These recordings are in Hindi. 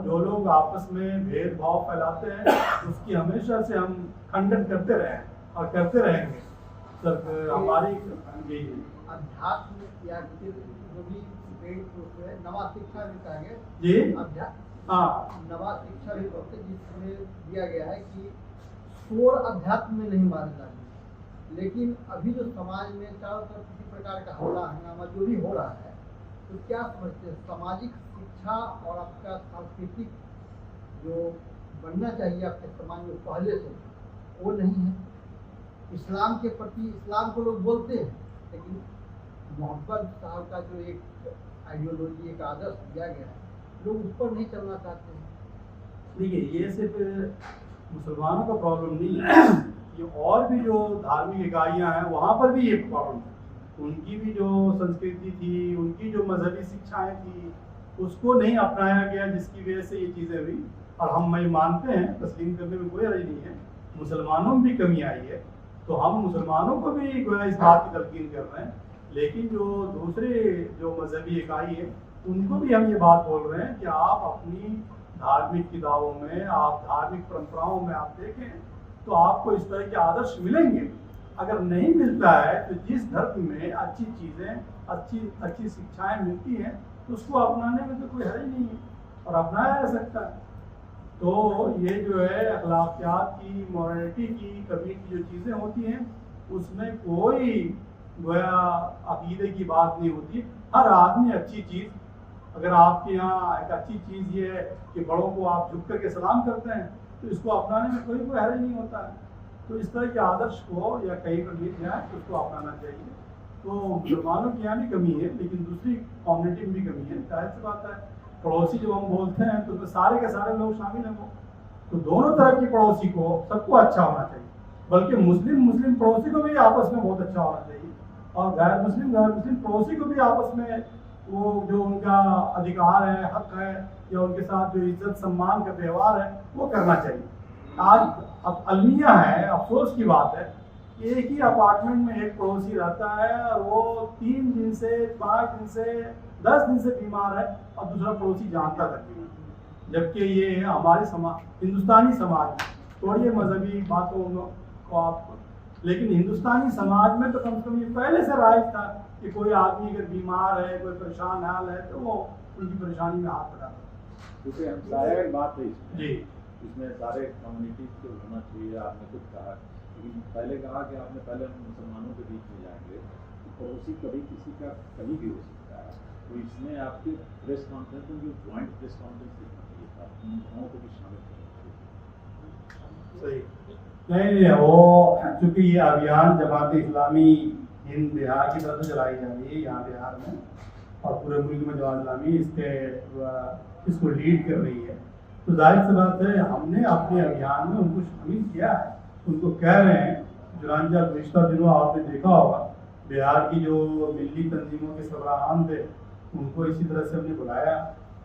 और जो लोग आपस में भेदभाव फैलाते हैं उसकी हमेशा से हम खंडन करते रहे हैं और करते रहेंगे। सर हमारी अध्यात्म या जो भी नवा शिक्षा भी कहा गया जी हाँ नवा शिक्षा भी जिसमें दिया गया है कि शोर अध्यात्म में नहीं माने जाते, लेकिन अभी जो समाज में चारों तरफ किसी प्रकार का हल्ला हंगामा जो भी हो रहा है, तो क्या समझते हैं सामाजिक शिक्षा और आपका सांस्कृतिक जो बनना चाहिए आपके समाज में पहले से वो नहीं है। इस्लाम के प्रति इस्लाम को लोग बोलते हैं, लेकिन मोहम्मद साहब का जो एक आइडियोलॉजी एक आदर्श दिया गया है लोग उस पर नहीं चलना चाहते हैं। देखिए ये सिर्फ मुसलमानों का प्रॉब्लम नहीं है, ये और भी जो धार्मिक इकाइयाँ हैं वहाँ पर भी ये प्रॉब्लम है। उनकी भी जो संस्कृति थी, उनकी जो मजहबी शिक्षाएं थी, उसको नहीं अपनाया गया, जिसकी वजह से ये चीज़ें हुई। और हम मानते हैं, तस्लीम करने में कोई हर्ज नहीं है, मुसलमानों में भी कमी आई है, तो हम मुसलमानों को भी इस बात की तलकीन कर रहे हैं। लेकिन जो दूसरे जो मजहबी इकाई है उनको भी हम ये बात बोल रहे हैं कि आप अपनी धार्मिक किताबों में, आप धार्मिक परंपराओं में आप देखें तो आपको इस तरह के आदर्श मिलेंगे। अगर नहीं मिलता है तो जिस धर्म में अच्छी चीज़ें, अच्छी शिक्षाएं मिलती हैं तो उसको अपनाने में तो कोई हर्ज नहीं है और अपनाया जा सकता है। तो ये जो है अखलाकियात की, मॉरलिटी की, कभी की जो चीज़ें होती हैं उसमें कोई गोया अकीदे की बात नहीं होती। हर आदमी अच्छी चीज़, अगर आपके यहाँ एक अच्छी चीज़ ये है कि बड़ों को आप झुक करके सलाम करते हैं तो इसको अपनाने में कोई हर्ज नहीं होता है। तो इस तरह के आदर्श को या कहीं पर मिल जाए तो उसको अपनाना चाहिए। तो मुसलमानों की यहाँ भी कमी है, लेकिन दूसरी कम्युनिटी में भी कमी है, जाहिर सी बात है। पड़ोसी जो हम बोलते हैं तो उसमें सारे के सारे लोग शामिल हैं वो, तो दोनों तरफ की पड़ोसी को सबको अच्छा होना चाहिए, बल्कि मुस्लिम पड़ोसी को भी आपस में बहुत अच्छा होना चाहिए और गैर मुस्लिम पड़ोसी को भी आपस में वो जो उनका अधिकार है, हक है, या उनके साथ जो इज्जत सम्मान का व्यवहार है वो करना चाहिए। आज अब अलमिया है, अफसोस की बात है, एक ही अपार्टमेंट में एक पड़ोसी रहता है और वो 3 दिन से 5 दिन से 10 दिन से बीमार है और दूसरा पड़ोसी जानता तक नहीं। जबकि ये हमारे हिंदुस्तानी समाज, थोड़ी मजहबी बातों को आप, लेकिन हिंदुस्तानी समाज में तो कम से कम ये पहले से राइज था कि कोई आदमी अगर बीमार है, कोई परेशान हाल है तो वो उनकी परेशानी में हाथ बढ़ाता। जैसे हम बात है जी, इसमें सारे कम्युनिटी को होना चाहिए। आपने कुछ कहा, लेकिन पहले कहा कि आपने पहले मुसलमानों के बीच में जाएंगे तो पड़ोसी कभी किसी का कहीं भी हो सकता है। तो इसमें आपकी प्रेस कॉन्फ्रेंस में जो ज्वाइंट प्रेस कॉन्फ्रेंस देखना चाहिए था, उन लोगों को भी शामिल करना चाहिए। सही नहीं, वो चूँकि ये अभियान जमात इस्लामी हिंद बिहार की तरफ से चलाई जा रही है यहाँ बिहार में, और पूरे मुल्क में जमात इस्लामी इसको लीड कर रही है, तो जाहिर सी बात है हमने अपने अभियान में उनको शामिल किया है। उनको कह रहे हैं, जुरानजा गुज़िश्ता दिनों आपने देखा होगा बिहार की जो मिली तंजीमों के सरबराहान थे उनको इसी तरह से हमने बुलाया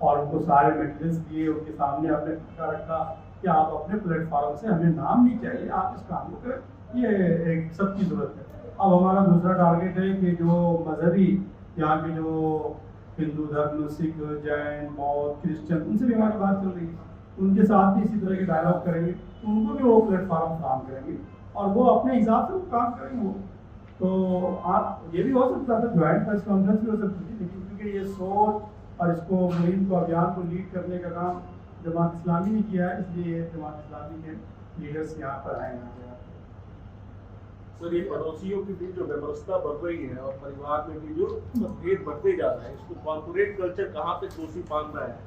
और उनको सारे मेटेरियल्स दिए, उनके सामने आपने रखा कि आप अपने प्लेटफॉर्म से, हमें नाम नहीं चाहिए, आप इस काम को करें, ये एक सबकी ज़रूरत है। अब हमारा दूसरा टारगेट है कि जो मजहबी यहाँ के जो हिंदू धर्म, सिख, जैन, बौद्ध, क्रिश्चियन, उनसे भी हमारी बात चल रही है, उनके साथ भी इसी तरह के डायलॉग करेंगे, उनको भी वो प्लेटफॉर्म काम करेंगे और वो अपने हिसाब से वो काम करेंगे। वो तो आप ये भी हो सकता था, ज्वाइंट प्रेस कॉन्फ्रेंस भी हो सकती थी, लेकिन क्योंकि ये सोच और इसको मुहिम को, अभियान को लीड करने का काम जमात इस्लामी ने किया है, इसलिए जमात इस्लामी के लीडर्स यहाँ पर आए हैं। सर, ये पड़ोसियों के बीच जो व्यवस्था बढ़ रही है और परिवार में भी जो मतभेद बढ़ते जा रहे हैं, इसको कॉर्पोरेट कल्चर कहाँ तक दोषी मान रहा है?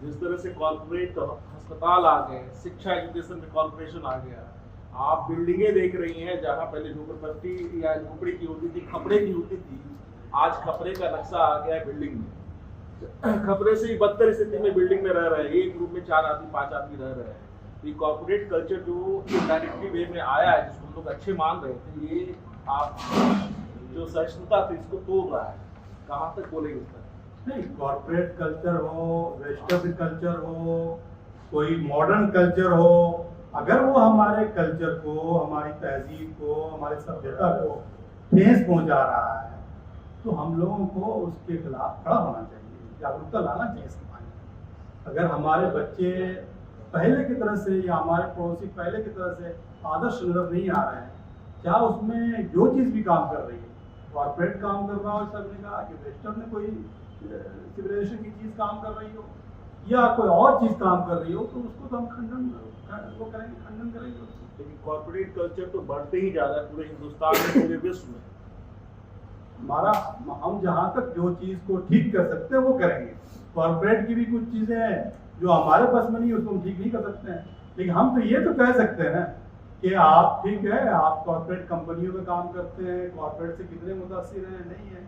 जिस तरह से कॉर्पोरेट अस्पताल आ गए, शिक्षा एजुकेशन में कॉर्पोरेशन आ गया, आप बिल्डिंगें देख रही हैं जहाँ पहले झोपड़पट्टी या झोपड़ी की होती थी, खपड़े की होती थी, आज खपड़े का नक्शा आ गया है बिल्डिंग में। खपड़े से ही बदतर स्थिति में बिल्डिंग में रह रहे हैं, एक रूम में 4 आदमी 5 आदमी रह रहे हैं। ये कॉर्पोरेट कल्चर जो डायरेक्टली वे में आया है, जिसको हम लोग अच्छे मान रहे थे, ये आप जो सहिष्णुता थी इसको तोड़ रहा है। कहाँ तक बोलेंगे सर? नहीं, कॉर्पोरेट कल्चर हो, वेस्टर्न कल्चर हो, कोई मॉडर्न कल्चर हो, अगर वो हमारे कल्चर को, हमारी तहजीब को, हमारी सभ्यता को ठेस पहुंचा रहा है तो हम लोगों को उसके खिलाफ खड़ा होना चाहिए, जागरूकता लाना चाहिए समाज में। अगर हमारे बच्चे पहले की तरह से या हमारे पड़ोसी पहले की तरह से आदर्श नजर नहीं आ रहे हैं, चाहे उसमें जो चीज़ भी काम कर रही है, कॉर्पोरेट काम कर रहा हो, सबने कहा कि वेस्टर्न में कोई सिविलाइजेशन की चीज़ काम कर रही हो या कोई और चीज़ काम कर रही हो, तो उसको तो हम खंडन करेंगे उसको। लेकिन कॉर्पोरेट कल्चर तो बढ़ते ही जा रहा है पूरे हिंदुस्तान में, पूरे विश्व में। हम जहाँ तक जो चीज़ को ठीक कर सकते हैं वो करेंगे। कॉर्पोरेट की भी कुछ चीज़ें हैं जो हमारे पास में नहीं, उसको हम ठीक नहीं कर सकते हैं, लेकिन हम तो ये तो कह सकते हैं कि आप ठीक है, आप कॉर्पोरेट कंपनियों में काम करते हैं, कॉर्पोरेट से कितने मुतासिर हैं, नहीं है।